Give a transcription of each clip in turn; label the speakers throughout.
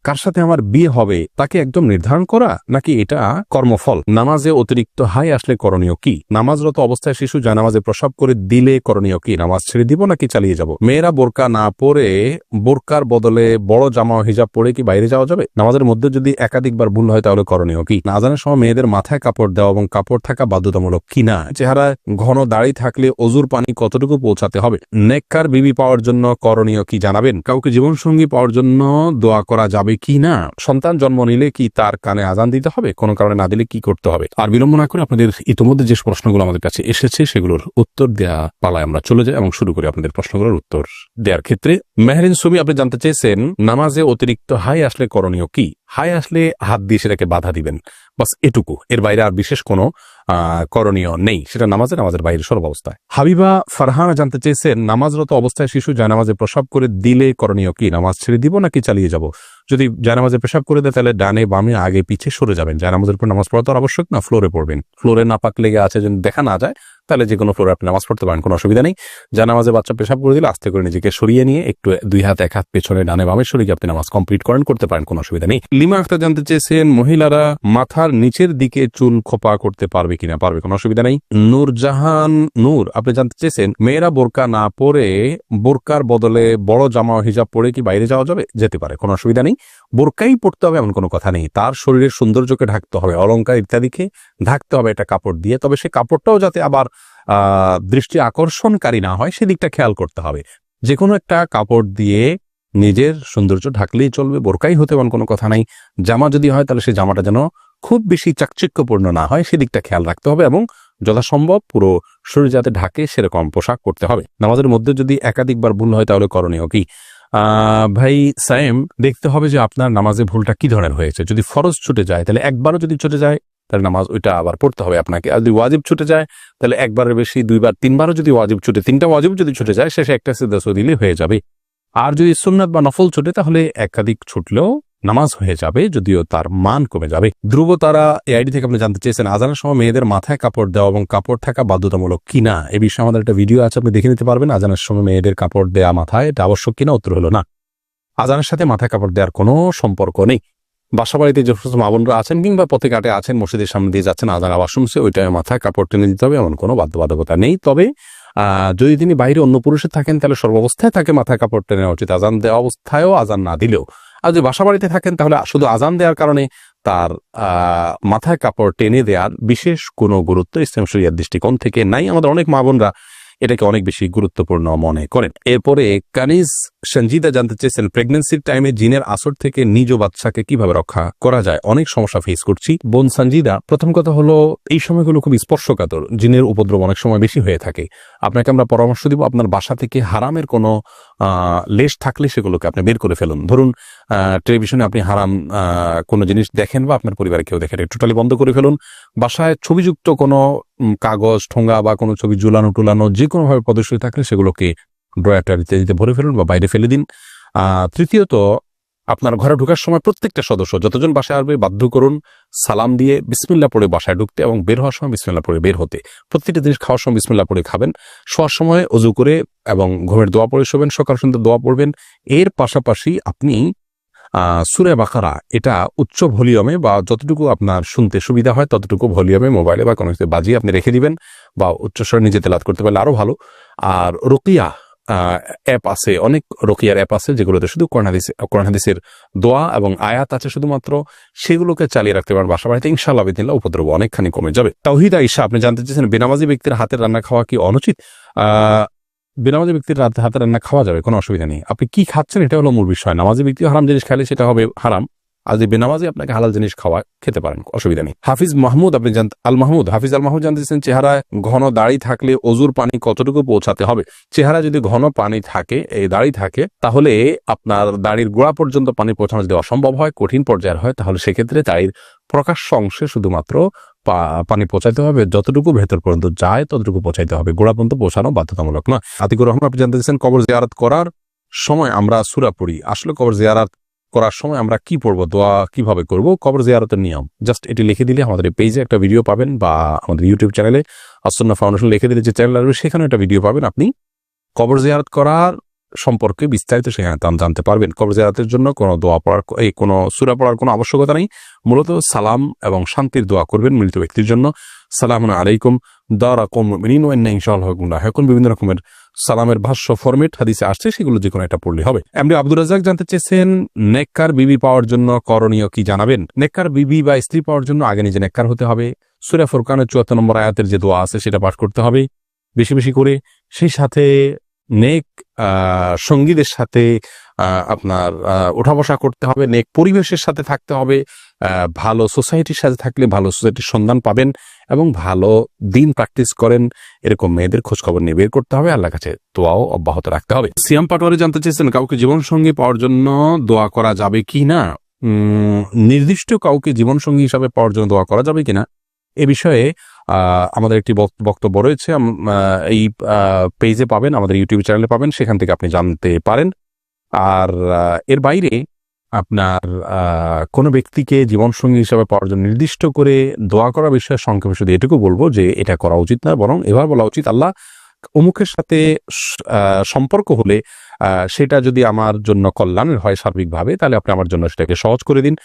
Speaker 1: কার সাথে আমার বিয়ে হবে তাকে একদম নির্ধারণ করা, নাকি এটা কর্মফল? নামাজে অতিরিক্ত হাই আসলে করণীয় কি? নামাজরত অবস্থায় শিশু জানামাজে প্রসাব করে দিলে করণীয় কি? নামাজ ছেড়ে দিব নাকি চালিয়ে যাব? মেয়েরা বোরকা না পরে বোরকার বদলে বড় জামা হিজাব পরে কি বাইরে যাওয়া যাবে? নামাজের মধ্যে যদি একাধিকবার ভুল হয় তাহলে করণীয় কি? আজানের সময় মেয়েদের মাথায় কাপড় দেওয়া এবং কাপড় থাকা বাধ্যতামূলক কিনা? চেহারা ঘন দাড়ি থাকলে অজুর পানি কতটুকু পৌঁছাতে হবে? নেককার বিবি পাওয়ার জন্য করণীয় কি জানাবেন? কাউকে জীবনসঙ্গী পাওয়ার জন্য দোয়া করা যাবে কি না? সন্তান জন্ম নিলে কি তার কানে আজান দিতে হবে? কোনো কারণে না দিলে কি করতে হবে? আর বিলম্ব না করে আপনাদের ইতিমধ্যে যে প্রশ্নগুলো আমাদের কাছে এসেছে সেগুলোর উত্তর দেওয়া পালায় আমরা চলে যাই এবং শুরু করি আপনাদের প্রশ্নগুলোর উত্তর দেওয়ার ক্ষেত্রে। মেহরিন সুমি আপনি জানতে চেয়েছেন নামাজে অতিরিক্ত হাই আসলে করণীয় কি? হাই আসলে হাত দিয়ে সেটাকে বাধা দিবেন, বাস এটুকু, এর বাইরে আর বিশেষ কোনো করণীয় নেই। সেটা নামাজের বাইরে সর্বাবস্থায়। হাবিবা ফারহানা জানতে চেয়েছেন নামাজরত অবস্থায় শিশু জানামাজে প্রসাব করে দিলে করণীয় কি? নামাজ ছেড়ে দিব নাকি চালিয়ে যাব? যদি জানামাজে পেশাব করে দেয় তাহলে ডানে বামে আগে পিছে সরে যাবেন। জানামাজের উপর নামাজ পড়া তো আবশ্যক না, ফ্লোরে পড়বেন। ফ্লোরে নাপাক লেগে আছে যদি দেখা না যায় তাহলে যে কোনো ফ্লোরে আপনি নামাজ পড়তে পারেন, কোনো অসুবিধা নেই। জানামাজে বাচ্চা পেশাব করে দিলে আস্তে করে নিজেকে সরিয়ে নিয়ে একটু দুই হাত এক হাত পেছনে ডানে বামে সরিয়ে আপনি নামাজ কমপ্লিট করতে পারেন, কোনো অসুবিধা নেই। লিমা আক্তার জানতে চেয়েছেন মহিলারা মাথার নিচের দিকে চুল খোপা করতে পারবে কিনা? পারবে, কোনো অসুবিধা নেই। নূরজাহান নূর আপনি জানতে চেয়েছেন মেয়েরা বোরকা না পরে বোরকার বদলে বড় জামা হিজাব পরে কি বাইরে যাওয়া যাবে? যেতে পারে, কোনো অসুবিধা নেই। বোরকাই পড়তে হবে এমন কোনো কথা নেই। তার শরীরের সৌন্দর্যকে ঢাকতে হবে, অলংকার ইত্যাদিকে ঢাকতে হবে একটা কাপড় দিয়ে, তবে সে কাপড়টাও যাতে আবার দৃষ্টি আকর্ষণকারী না হয় সেদিকটা খেয়াল করতে হবে। যে কোনো একটা কাপড় দিয়ে নিজের সৌন্দর্য ঢাকলেই চলবে, বোরকাই হতে এমন কোনো কথা নাই। জামা যদি হয় তাহলে সেই জামাটা যেন খুব বেশি চাকচিক্যপূর্ণ না হয় সেদিকটা খেয়াল রাখতে হবে এবং যথাসম্ভব পুরো শরীর যাতে ঢাকে সেরকম পোশাক করতে হবে। নামাজের মধ্যে যদি একাধিকবার ভুল হয় তাহলে করণীয় কি? ভাই সাইম, দেখতে হবে যে আপনার নামাজে ভুলটা কি ধরনের হয়েছে। যদি ফরজ ছুটে যায় তাহলে একবারও যদি ছুটে যায় তাহলে নামাজ ওইটা আবার পড়তে হবে আপনাকে। আর যদি ওয়াজিব ছুটে যায় তাহলে একবারের বেশি দুইবার তিনবারও যদি ওয়াজিব ছুটে, তিনটা ওয়াজিব যদি ছুটে যায় শেষে একটা সিজদা দিলে হয়ে যাবে। আর যদি সুন্নাত বা নফল ছুটে তাহলে একাধিক ছুটলেও নামাজ হয়ে যাবে, যদিও তার মান কমে যাবে। ধ্রুব তারা এআইডি থেকে আপনি জানতে চেয়েছেন আজানের সময় মেয়েদের মাথায় কাপড় দেওয়া এবং কাপড় থাকা বাধ্যতামূলক কিনা? এ বিষয়ে আমাদের একটা ভিডিও আছে, আপনি দেখে নিতে পারবেন। আজানের সময় মেয়েদের কাপড় দেওয়া মাথায় এটা আবশ্যক কিনা? উত্তর হলো না। আজানের সাথে মাথায় কাপড় দেওয়ার কোনো সম্পর্ক নেই। বাসা বাড়িতে যে সমস্ত মা বোনরা আছেন কিংবা পথে ঘাটে আছেন, মসজিদের সামনে দিয়ে যাচ্ছেন, আজান আওয়াজ শুনছে, ওইটা মাথায় কাপড় টেনে দিতে হবে এমন কোনো বাধ্যবাধকতা নেই। তবে যদি তিনি বাইরে অন্য পুরুষে থাকেন তাহলে সর্বাবস্থায় তাকে মাথায় কাপড় টেনে নেওয়া উচিত, আজান দেওয়া অবস্থায়ও আজান না দিলেও। আর যদি বাসা বাড়িতে থাকেন তাহলে শুধু আজান দেওয়ার কারণে তার মাথায় কাপড় টেনে দেওয়ার বিশেষ কোনো গুরুত্ব ইসলাম শরিয়ার দৃষ্টিকোণ থেকে নাই। আমাদের অনেক মা বোনরা এটাকে অনেক বেশি গুরুত্বপূর্ণ মনে করেন। এরপরে কানিজ সঞ্জিদা জানতে চেয়েছেন প্রেগনেন্সির টাইমে জিনের আসর থেকে নিজ বাচ্চাকে কিভাবে রক্ষা করা যায়? অনেক সমস্যা ফেস করছি বোন সঞ্জিদা। প্রথম কথা হলো এই সময়গুলো খুব স্পর্শকাতর, জিনের উপদ্রব অনেক সময় বেশি হয়ে থাকে। আপনাকে আমরা পরামর্শ দিব আপনার বাসা থেকে হারামের কোনো লেশ থাকলে সেগুলোকে আপনি বের করে ফেলুন। ধরুন টেলিভিশনে আপনি হারাম কোনো জিনিস দেখেন বা আপনার পরিবারে কেউ দেখেন, টোটালি বন্ধ করে ফেলুন। বাসায় ছবিযুক্ত কোনো কাগজ ঠোঙ্গা বা কোনো ছবি ঝুলানো টুলানো যে কোনোভাবে প্রদর্শিত থাকলে সেগুলোকে ড্রয়ার ইত্যাদিতে ভরে ফেলুন বা বাইরে ফেলে দিন। তৃতীয়ত, আপনার ঘরে ঢোকার সময় প্রত্যেকটা সদস্য যতজন বাসায় আসবে বাধ্য করুন সালাম দিয়ে বিসমিল্লাহ পড়ে বাসায় ঢুকতে এবং বের হওয়ার সময় বিসমিল্লাহ পড়ে বের হতে। প্রত্যেকটা জিনিস খাওয়ার সময় বিসমিল্লাহ পড়ে খাবেন, শোয়ার সময় অজু করে এবং ঘুমের দোয়া পড়ে শোবেন, সকাল সন্ধ্যা দোয়া পড়বেন। এর পাশাপাশি আপনি সূরা বাকারা এটা উচ্চ ভলিউমে বা যতটুকু আপনার শুনতে সুবিধা হয় ততটুকু ভলিউমে মোবাইলে বা কোনো কিছু বাজিয়ে আপনি রেখে দিবেন বা উচ্চস্বরে নিজে তেলাওয়াত করতে পারলে আরো ভালো। আর রুকিয়া অ্যাপ আছে, অনেক রুকিয়ার অ্যাপ আছে যেগুলোতে শুধু কোরআন হাদিসের দোয়া এবং আয়াত আছে শুধুমাত্র, সেগুলোকে চালিয়ে রাখতে পারেন বাসা বাড়িতে। ইনশাআল্লাহ বিদিনিল্লাহ উপদ্রব অনেকখানি কমে যাবে। তাওহিদ আয়েশা আপনি জানতে চেয়েছেন বেনামাজি ব্যক্তির হাতের রান্না খাওয়া কি অনুচিত? বেনামাজি ব্যক্তির হাতে রান্না খাওয়া যাবে, কোনো অসুবিধা নেই। আপনি কি খাচ্ছেন এটা হলো মূল বিষয়। নামাজি ব্যক্তি হারাম জিনিস খাইলে সেটা হবে হারাম, আর যদি বেনামাজি আপনাকে হালাল জিনিস খেতে পারেন, অসুবিধা নেই। হাফিজ মাহমুদ আপনি হাফিজ আল মাহমুদ জানতেছেন চেহারায় ঘন দাড়ি থাকলে অজুর পানি কতটুকু পৌঁছাতে হবে? চেহারা যদি ঘন পানি থাকে, এই দাড়ি থাকে, তাহলে আপনার দাড়ির গোড়া পর্যন্ত পানি পৌঁছানো যদি অসম্ভব হয়, কঠিন পর্যায়ের হয়, তাহলে সেক্ষেত্রে দাড়ির প্রকাশ্য অংশে শুধুমাত্র পানি পৌঁছাইতে হবে, যতটুকু ভেতর পর্যন্ত যায় ততটুকু পৌঁছাইতে হবে, গোড়া পর্যন্ত পৌঁছানো বাধ্যতামূলক নয়। আতিকুর রহমান আপনি জানতে চাইছেন কবর জিয়ারত করার সময় আমরা সূরা পড়ি, আসলে কবর জিয়ারত করার সময় আমরা কি পড়বো, দোয়া কিভাবে করব, কবর জিয়ারতের নিয়ম জাস্ট এটি লিখে দিলে আমাদের পেজে একটা ভিডিও পাবেন বা আমাদের ইউটিউব চ্যানেলে আসুন্নাহ ফাউন্ডেশন লিখে দিলে যে চ্যানেল আসবে সেখানে একটা ভিডিও পাবেন। আপনি কবর জিয়ারত করার সম্পর্কে বিস্তারিত সেখানে জানতে পারবেন। কবর জিয়ারতের জন্য কোনো দোয়া পড়ার কোনো সূরা পড়ার কোনো আবশ্যকতা নেই। মূলত সালাম এবং শান্তির দোয়া করবেন মৃত ব্যক্তির জন্য। সালামুন আলাইকুম দারা কওম মুমিনিন ওয়া ইন্না ইনশাআল্লাহ গুনা। এখন বিভিন্ন রকমের সালামের ভাষ্য ফরমেট হাদিসে আসছে, সেগুলো যে কোনো একটা পড়লে হবে। এমডি আব্দুর রাজ্জাক জানতে চেয়েছেন নেককার বিবি পাওয়ার জন্য করণীয় কি জানাবেন। নেককার বিবি বা স্ত্রী পাওয়ার জন্য আগে নিজে নেককার হতে হবে। সূরা ফুরকানের ৭৪ নম্বর আয়াতের যে দোয়া আছে সেটা পাঠ করতে হবে বেশি বেশি করে। সেই সাথে নেক সঙ্গীদের সাথে আপনার ওঠা বসা করতে হবে, নেক পরিবেশের সাথে থাকতে হবে। ভালো সোসাইটির সাথে থাকলে ভালো সোসাইটির সন্ধান পাবেন এবং ভালো দিন প্র্যাকটিস করেন এরকম মেয়েদের খোঁজখবর নিয়ে বের করতে হবে। আল্লাহর কাছে দোয়াও অব্যাহত রাখতে হবে। সিয়াম পাটোয়ারি জানতে চেয়েছেন কাউকে জীবনসঙ্গী পাওয়ার জন্য দোয়া করা যাবে কি না। নির্দিষ্ট কাউকে জীবনসঙ্গী হিসাবে পাওয়ার জন্য দোয়া করা যাবে কিনা এ বিষয়ে আমাদের একটি বক্তব্য রয়েছে, এই পেজে পাবেন, আমাদের ইউটিউব চ্যানেলে পাবেন, সেখান থেকে আপনি জানতে পারেন। আর এর বাইরে আপনার কোনো ব্যক্তিকে জীবনসঙ্গী হিসাবে পাওয়ার জন্য নির্দিষ্ট করে দোয়া করার বিষয়ে সংক্ষেপে শুধু এটুকু বলবো যে এটা করা উচিত না, বরং এবার বলা উচিত আল্লাহ অমুকের সাথে সম্পর্ক হলে সেটা যদি আমার জন্য কল্যাণের হয় সার্বিকভাবে, তাহলে আপনি আমার জন্য সেটাকে সহজ করে দিন।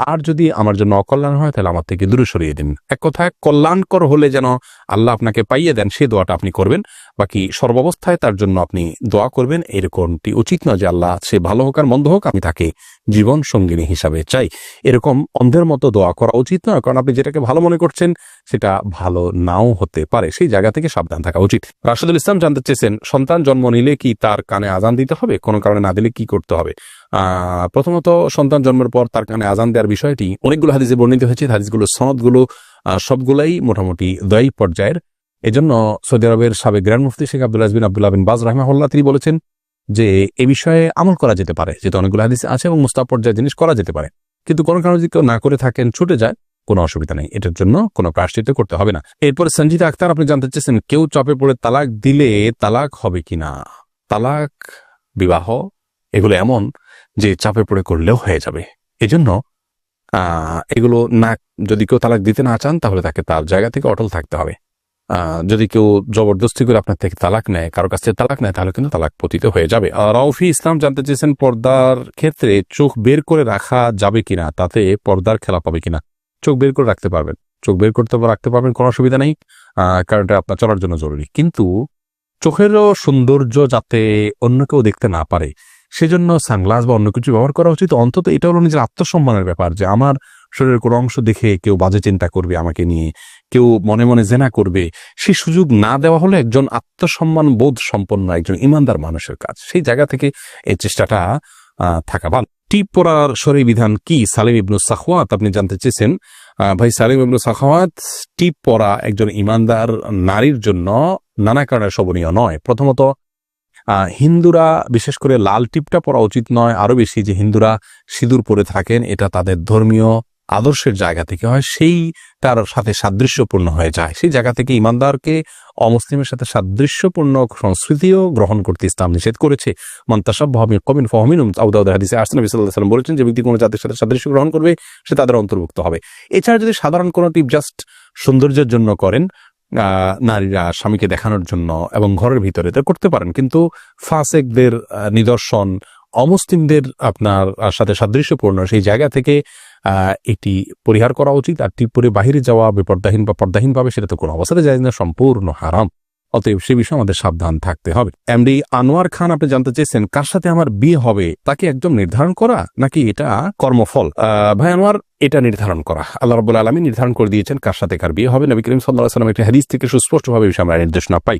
Speaker 1: আর যদি আমার জন্য অকল্যাণ হয় তাহলে আমার থেকে দূরে সরিয়ে দিন। এক কথায় কল্যাণকর হলে যেন আল্লাহ আপনাকে পাইয়ে দেন সেই দোয়াটা আপনি করবেন, বাকি সর্বাবস্থায় তার জন্য আপনি দোয়া করবেন। এরকমটি উচিত নয় যে আল্লাহ সে ভালো হোক আর মন্দ হোক আমি তাকে জীবন সঙ্গিনী হিসাবে চাই, এরকম অন্ধের মতো দোয়া করা উচিত নয়। কারণ আপনি যেটাকে ভালো মনে করছেন সেটা ভালো নাও হতে পারে, সেই জায়গা থেকে সাবধান থাকা উচিত। রাশেদুল ইসলাম জানতে চেয়েছেন সন্তান জন্ম নিলে কি তার কানে আজান দিতে হবে, কোনো কারণে না দিলে কি করতে হবে। প্রথমত সন্তান জন্মের পর তার কানে আজান দেওয়ার বিষয়টি অনেকগুলো হাদিসে বর্ণিত হয়েছে। হাদিসগুলো সনদগুলো সবগুলাই মোটামুটি দয়ী পর্যায়ের। এজন্য সৌদি আরবের সাবেক গ্র্যান্ড মুফতি শেখ আব্দুল বিন আব্দুল্লাহ বিন বাজ রাহিমাহুল্লাহ তিনি বলেছেন যে এ বিষয়ে আমল করা যেতে পারে, যেহেতু অনেকগুলো হাদিস আছে এবং মুস্তাহাব পর্যায়ের জিনিস করা যেতে পারে। কিন্তু কোনো কারণে যদি কেউ না করে থাকেন ছুটে যায় কোনো অসুবিধা নেই, এটার জন্য কোনো প্রায়শ্চিত্ত করতে হবে না। এরপরে সঞ্জিতা আক্তার আপনি জানতে চেয়েছেন কেউ চাপে পড়ে তালাক দিলে তালাক হবে কিনা। তালাক বিবাহ এগুলো এমন যে চাপে পড়ে করলেও হয়ে যাবে, এজন্য এগুলো না, যদি কেউ তালাক দিতে না চান তাহলে তাকে তার জায়গা থেকে অটল থাকতে হবে। যদি কেউ জবরদস্তি করে আপনার থেকে তালাক নেয়, কারো কাছ থেকে তালাক নেয়, তাহলে কিন্তু তালাক পতিত হয়ে যাবে। রাউফি ইসলাম জানতে চেয়েছেন পর্দার ক্ষেত্রে চোখ বের করে রাখা যাবে কিনা, তাতে পর্দার খেলা পাবে কিনা। চোখ বের করে রাখতে পারবেন, চোখ বের করতে রাখতে পারবেন, কোনো অসুবিধা নেই, কারণ এটা আপনার চলার জন্য জরুরি। কিন্তু চোখেরও সৌন্দর্য যাতে অন্য কেউ দেখতে না পারে সেজন্য সানগ্লাস বা অন্য কিছু ব্যবহার করা উচিত। অন্তত এটা হলো নিজের আত্মসম্মানের ব্যাপার, যে আমার শরীরের কোনো অংশ দেখে কেউ বাজে চিন্তা করবে আমাকে নিয়ে, কেউ মনে মনে জেনা করবে, সেই সুযোগ না দেওয়া হলো একজন আত্মসম্মান বোধ সম্পন্ন একজন ইমানদার মানুষের কাজ। সেই জায়গা থেকে এই চেষ্টাটা থাকা ভালো। টিপ পরার শরঈ বিধান কি, সালিম ইবনু সাখওয়াত আপনি জানতে চেয়েছেন। ভাই সালিম ইবনু সাখওয়াত, টিপ পরা একজন ইমানদার নারীর জন্য নানা কারণে শোভনীয় নয়। প্রথমত হিন্দুরা বিশেষ করে লাল টিপটা পরা উচিত নয়, আরো বেশি যে হিন্দুরা সিঁদুর পরে থাকেন এটা তাদের ধর্মীয় আদর্শের জায়গা থেকে হয়, সেই তার সাথে সাদৃশ্যপূর্ণ হয়ে যায়। সেই জায়গা থেকে ইমানদারকে অমুসলিমের সাথে সাদৃশ্যপূর্ণ সংস্কৃতিও গ্রহণ করতে ইসলাম নিষেধ করেছে। মান তাশাব্বাহা বিকওমিন ফাহুয়া মিনহুম, আবু দাউদের হাদিসে আসছে নবী সাল্লাল্লাহু আলাইহি ওয়াসাল্লাম বলেছেন যে ব্যক্তি কোনো জাতির সাথে সাদৃশ্য গ্রহণ করবে সে তাদের অন্তর্ভুক্ত হবে। এছাড়া যদি সাধারণ কোনো টিপ জাস্ট সৌন্দর্যের জন্য করেন, নারীরা স্বামীকে দেখানোর জন্য এবং ঘরের ভিতরে তা করতে পারেন, কিন্তু ফাসেকদের নিদর্শন, অমুসলিমদের আপনার সাথে সাদৃশ্যপূর্ণ সেই জায়গা থেকে এটি পরিহার করা উচিত। আর টিপ পরে বাহিরে যাওয়া বেপর্দাহীন বা পর্দাহীন ভাবে সেটা তো কোনো অবস্থাতে যায় না, সম্পূর্ণ হারাম। অতএব সে বিষয়ে আমাদের সাবধান থাকতে হবে। এমডি আনোয়ার খান আপনি জানতে চেয়েছেন কার সাথে আমার বিয়ে হবে তাকে একদম নির্ধারণ করা নাকি এটা কর্মফল। ভাই আনোয়ার, এটা নির্ধারণ করা আল্লাহ রাব্বুল আলামিন নির্ধারণ করে দিয়েছেন কার সাথে কার বিয়ে হবে। নবী করিম সাল্লাল্লাহু আলাইহি ওয়াসাল্লাম একটি হাদিস থেকে সুস্পষ্টভাবে বিষয়ে আমরা নির্দেশনা পাই।